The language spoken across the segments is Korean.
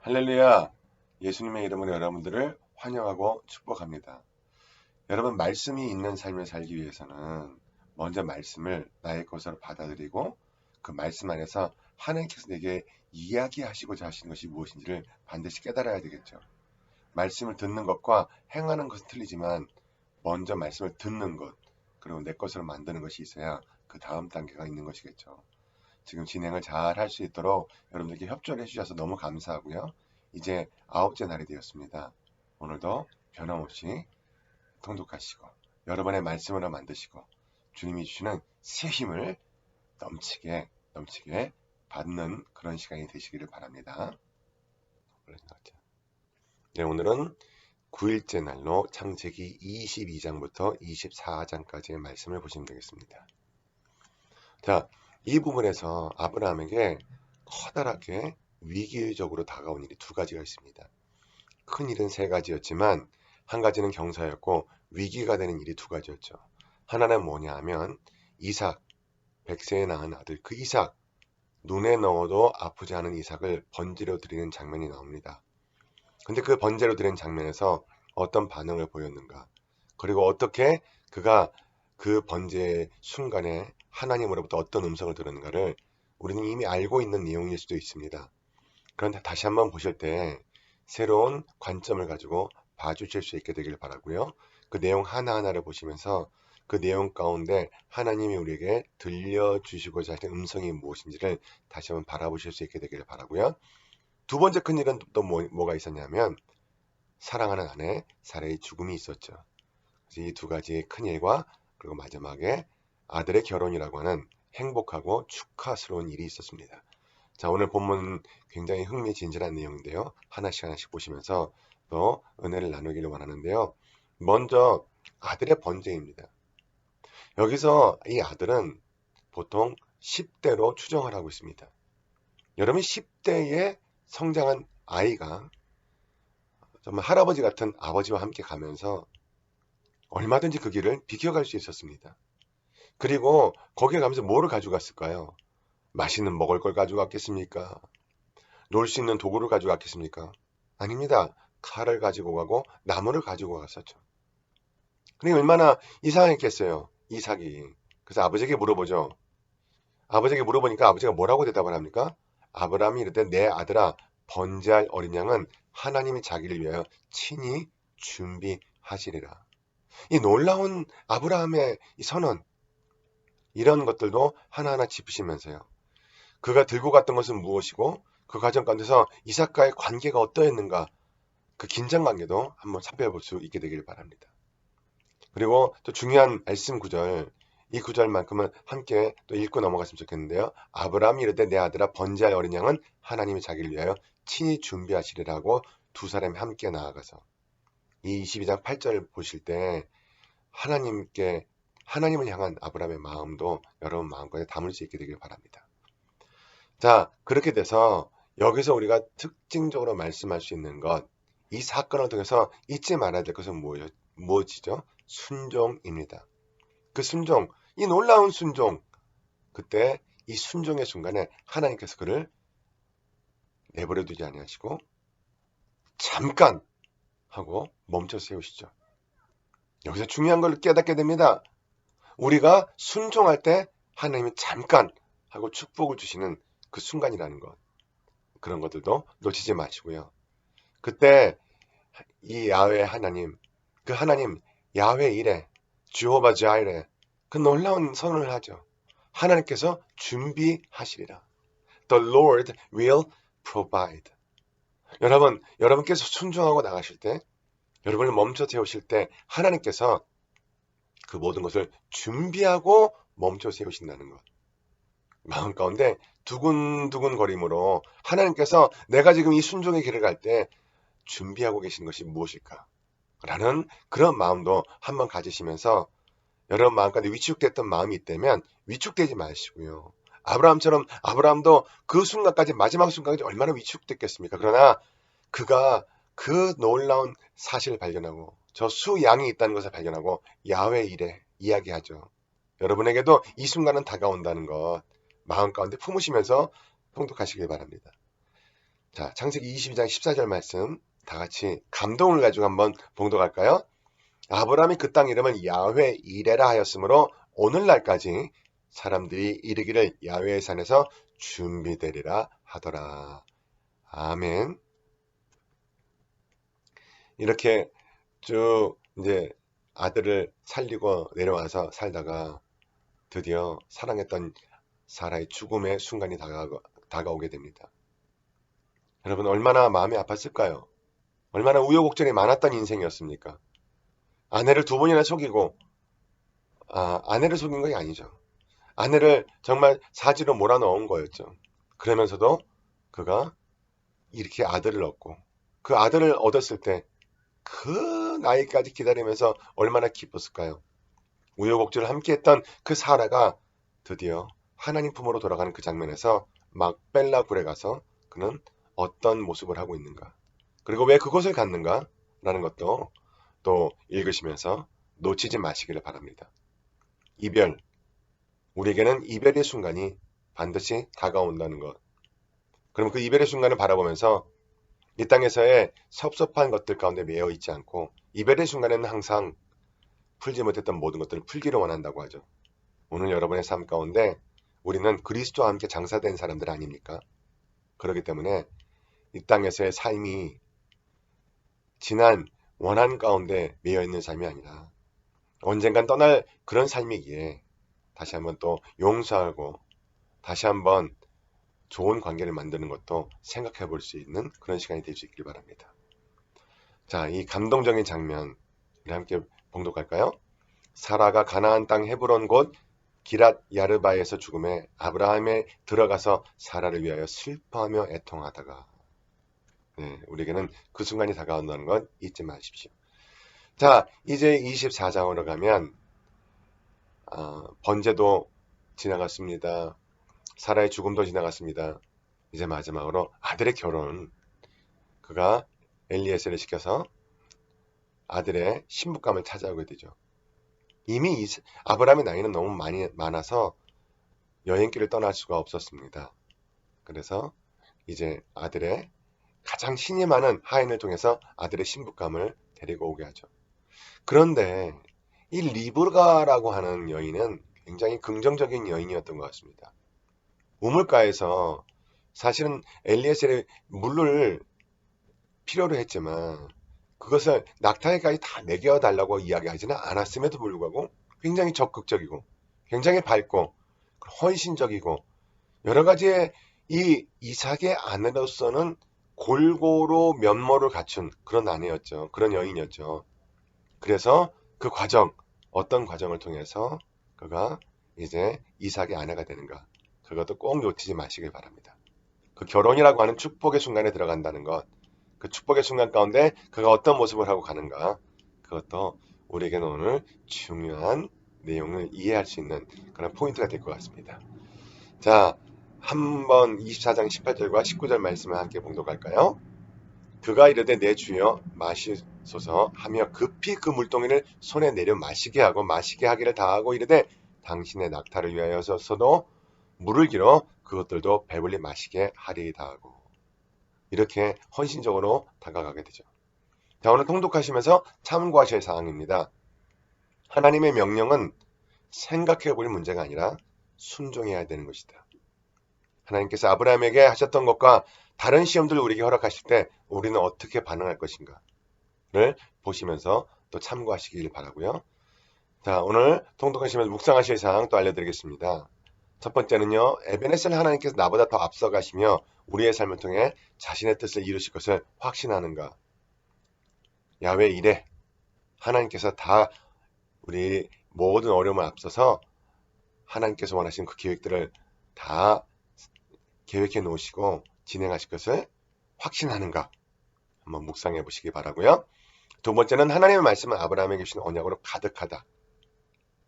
할렐루야! 예수님의 이름으로 여러분들을 환영하고 축복합니다. 여러분, 말씀이 있는 삶을 살기 위해서는 먼저 말씀을 나의 것으로 받아들이고 그 말씀 안에서 하나님께서 내게 이야기하시고자 하시는 것이 무엇인지를 반드시 깨달아야 되겠죠. 말씀을 듣는 것과 행하는 것은 틀리지만 먼저 말씀을 듣는 것, 그리고 내 것으로 만드는 것이 있어야 그 다음 단계가 있는 것이겠죠. 지금 진행을 잘 할 수 있도록 여러분들께 협조를 해주셔서 너무 감사하고요. 이제 9째 날이 되었습니다. 오늘도 변함없이 통독하시고 여러분의 말씀으로 만드시고 주님이 주시는 새 힘을 넘치게 받는 그런 시간이 되시기를 바랍니다. 네, 오늘은 9일째 날로 창세기 22장부터 24장까지의 말씀을 보시면 되겠습니다. 자, 이 부분에서 아브라함에게 커다랗게 위기적으로 다가온 일이 두 가지가 있습니다. 큰 일은 세 가지였지만 한 가지는 경사였고 위기가 되는 일이 두 가지였죠. 하나는 뭐냐 하면 이삭, 100세에 낳은 아들 그 이삭, 눈에 넣어도 아프지 않은 이삭을 번제로 드리는 장면이 나옵니다. 근데 그 번제로 드리는 장면에서 어떤 반응을 보였는가, 그리고 어떻게 그가 그 번제의 순간에 하나님으로부터 어떤 음성을 들었는가를 우리는 이미 알고 있는 내용일 수도 있습니다. 그런데 다시 한번 보실 때 새로운 관점을 가지고 봐주실 수 있게 되길 바라고요. 그 내용 하나하나를 보시면서 그 내용 가운데 하나님이 우리에게 들려주시고자 하시는 음성이 무엇인지를 다시 한번 바라보실 수 있게 되길 바라고요. 두 번째 큰 일은 또 뭐가 있었냐면 사랑하는 아내 사라의 죽음이 있었죠. 이 두 가지의 큰 일과 그리고 마지막에 아들의 결혼이라고 하는 행복하고 축하스러운 일이 있었습니다. 자, 오늘 본문 굉장히 흥미진진한 내용인데요. 하나씩 보시면서 또 은혜를 나누기를 원하는데요. 먼저 아들의 번제입니다. 여기서 이 아들은 보통 10대로 추정을 하고 있습니다. 여러분 10대에 성장한 아이가 정말 할아버지 같은 아버지와 함께 가면서 얼마든지 그 길을 비켜갈 수 있었습니다. 그리고 거기에 가면서 뭐를 가져갔을까요? 맛있는 먹을 걸 가져갔겠습니까? 놀 수 있는 도구를 가져갔겠습니까? 아닙니다. 칼을 가지고 가고 나무를 가지고 갔었죠. 그러니까 얼마나 이상했겠어요. 이삭이. 그래서 아버지에게 물어보죠. 아버지에게 물어보니까 아버지가 뭐라고 대답을 합니까? 아브라함이 이르되 내 아들아 번제할 어린 양은 하나님이 자기를 위하여 친히 준비하시리라. 이 놀라운 아브라함의 이 선언, 이런 것들도 하나하나 짚으시면서요. 그가 들고 갔던 것은 무엇이고 그 과정 가운데서 이삭과의 관계가 어떠했는가, 그 긴장 관계도 한번 살펴볼 수 있게 되길 바랍니다. 그리고 또 중요한 말씀 구절, 이 구절만큼은 함께 또 읽고 넘어갔으면 좋겠는데요. 아브라함이 이르되 내 아들아 번제할 어린 양은 하나님이 자기를 위하여 친히 준비하시리라고 두 사람이 함께 나아가서 이 22장 8절 보실 때 하나님을 향한 아브라함의 마음도 여러분 마음까지 담을 수 있게 되길 바랍니다. 자, 그렇게 돼서 여기서 우리가 특징적으로 말씀할 수 있는 것, 이 사건을 통해서 잊지 말아야 될 것은 무엇이죠? 순종입니다. 그 순종, 이 놀라운 순종, 그때 이 순종의 순간에 하나님께서 그를 내버려 두지 아니하시고 잠깐 하고 멈춰 세우시죠. 여기서 중요한 걸 깨닫게 됩니다. 우리가 순종할 때 하나님이 잠깐 하고 축복을 주시는 그 순간이라는 것, 그런 것들도 놓치지 마시고요. 그때 이 야훼 하나님, 그 하나님 야훼 이레, 주호바 자이레, 그 놀라운 선언을 하죠. 하나님께서 준비하시리라. The Lord will provide. 여러분께서 순종하고 나가실 때, 여러분을 멈춰 세우실 때 하나님께서 그 모든 것을 준비하고 멈춰 세우신다는 것. 마음 가운데 두근두근 거림으로 하나님께서 내가 지금 이 순종의 길을 갈 때 준비하고 계신 것이 무엇일까? 라는 그런 마음도 한번 가지시면서 여러분 마음 가운데 위축됐던 마음이 있다면 위축되지 마시고요. 아브라함도 그 순간까지, 마지막 순간까지 얼마나 위축됐겠습니까? 그러나 그가 그 놀라운 사실을 발견하고 저 수양이 있다는 것을 발견하고 야훼 이레 이야기하죠. 여러분에게도 이 순간은 다가온다는 것 마음 가운데 품으시면서 통독하시길 바랍니다. 자, 창세기 22장 14절 말씀 다 같이 감동을 가지고 한번 봉독할까요? 아브라함이 그 땅 이름을 야훼 이레라 하였으므로 오늘날까지 사람들이 이르기를 야훼의 산에서 준비되리라 하더라. 아멘. 이렇게 쭉 이제 아들을 살리고 내려와서 살다가 드디어 사랑했던 사라의 죽음의 순간이 다가오게 됩니다. 여러분 얼마나 마음이 아팠을까요? 얼마나 우여곡절이 많았던 인생이었습니까? 아내를 2번이나 속이고 아내를 속인 건 아니죠. 아내를 정말 사지로 몰아넣은 거였죠. 그러면서도 그가 이렇게 아들을 얻고 그 아들을 얻었을 때 그 나이까지 기다리면서 얼마나 기뻤을까요? 우여곡절을 함께했던 그 사라가 드디어 하나님 품으로 돌아가는 그 장면에서 막벨라 굴에 가서 그는 어떤 모습을 하고 있는가, 그리고 왜 그곳을 갔는가 라는 것도 또 읽으시면서 놓치지 마시기를 바랍니다. 이별, 우리에게는 이별의 순간이 반드시 다가온다는 것. 그럼 그 이별의 순간을 바라보면서 이 땅에서의 섭섭한 것들 가운데 매여 있지 않고 이별의 순간에는 항상 풀지 못했던 모든 것들을 풀기를 원한다고 하죠. 오늘 여러분의 삶 가운데 우리는 그리스도와 함께 장사된 사람들 아닙니까? 그렇기 때문에 이 땅에서의 삶이 지난 원한 가운데 매여 있는 삶이 아니라 언젠간 떠날 그런 삶이기에 다시 한번 또 용서하고 다시 한번 좋은 관계를 만드는 것도 생각해 볼 수 있는 그런 시간이 될 수 있길 바랍니다. 자, 이 감동적인 장면을 함께 봉독할까요? 사라가 가나안 땅 헤브론 곳 기랏 야르바에서 죽음에 아브라함에 들어가서 사라를 위하여 슬퍼하며 애통하다가, 우리에게는 그 순간이 다가온다는 건 잊지 마십시오. 자, 이제 24장으로 가면 번제도 지나갔습니다. 사라의 죽음도 지나갔습니다. 이제 마지막으로 아들의 결혼, 그가 엘리에셀을 시켜서 아들의 신부감을 찾아오게 되죠. 이미 아브라함의 나이는 너무 많아서 여행길을 떠날 수가 없었습니다. 그래서 이제 아들의 가장 신이 많은 하인을 통해서 아들의 신부감을 데리고 오게 하죠. 그런데 이 리브가라고 하는 여인은 굉장히 긍정적인 여인이었던 것 같습니다. 우물가에서 사실은 엘리에셀의 물을 필요로 했지만 그것을 낙타에까지 다 먹여달라고 이야기하지는 않았음에도 불구하고 굉장히 적극적이고 굉장히 밝고 헌신적이고 여러 가지의 이 이삭의 아내로서는 골고루 면모를 갖춘 그런 아내였죠. 그런 여인이었죠. 그래서 그 과정, 어떤 과정을 통해서 그가 이제 이삭의 아내가 되는가, 그것도 꼭 놓치지 마시길 바랍니다. 그 결혼이라고 하는 축복의 순간에 들어간다는 것, 그 축복의 순간 가운데 그가 어떤 모습을 하고 가는가, 그것도 우리에게는 오늘 중요한 내용을 이해할 수 있는 그런 포인트가 될 것 같습니다. 자, 한번 24장 18절과 19절 말씀을 함께 봉독할까요? 그가 이르되 내 주여 마시소서 하며 급히 그 물동이를 손에 내려 마시게 하고 마시게 하기를 다하고 이르되 당신의 낙타를 위하여서도 물을 길어 그것들도 배불리 마시게 하리이다 하고, 이렇게 헌신적으로 다가가게 되죠. 자, 오늘 통독하시면서 참고하실 사항입니다. 하나님의 명령은 생각해볼 문제가 아니라 순종해야 되는 것이다. 하나님께서 아브라함에게 하셨던 것과 다른 시험들을 우리에게 허락하실 때 우리는 어떻게 반응할 것인가를 보시면서 또 참고하시길 바라고요. 자, 오늘 통독하시면서 묵상하실 사항 또 알려드리겠습니다. 첫 번째는요, 에베네셀 하나님께서 나보다 더 앞서가시며 우리의 삶을 통해 자신의 뜻을 이루실 것을 확신하는가? 야훼 이레, 하나님께서 다 우리 모든 어려움을 앞서서 하나님께서 원하시는 그 계획들을 다 계획해 놓으시고 진행하실 것을 확신하는가? 한번 묵상해 보시기 바라고요. 두 번째는 하나님의 말씀은 아브라함에게 주신 언약으로 가득하다.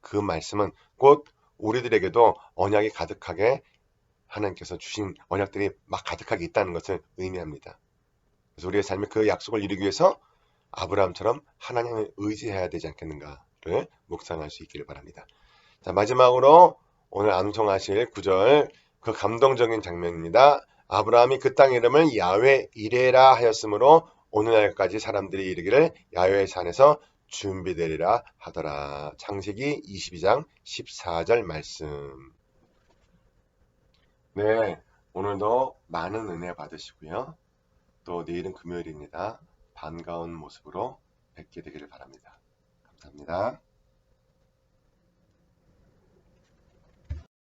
그 말씀은 곧 우리들에게도 언약이 가득하게 하나님께서 주신 언약들이 막 가득하게 있다는 것을 의미합니다. 그래서 우리의 삶에 그 약속을 이루기 위해서 아브라함처럼 하나님을 의지해야 되지 않겠는가를 묵상할 수 있기를 바랍니다. 자, 마지막으로 오늘 암송하실 구절, 그 감동적인 장면입니다. 아브라함이 그 땅 이름을 야훼 이레라 하였으므로 오늘날까지 사람들이 이르기를 야훼의 산에서 준비되리라 하더라. 창세기 22장 14절 말씀. 네, 오늘도 많은 은혜 받으시고요. 또 내일은 금요일입니다. 반가운 모습으로 뵙게 되기를 바랍니다. 감사합니다.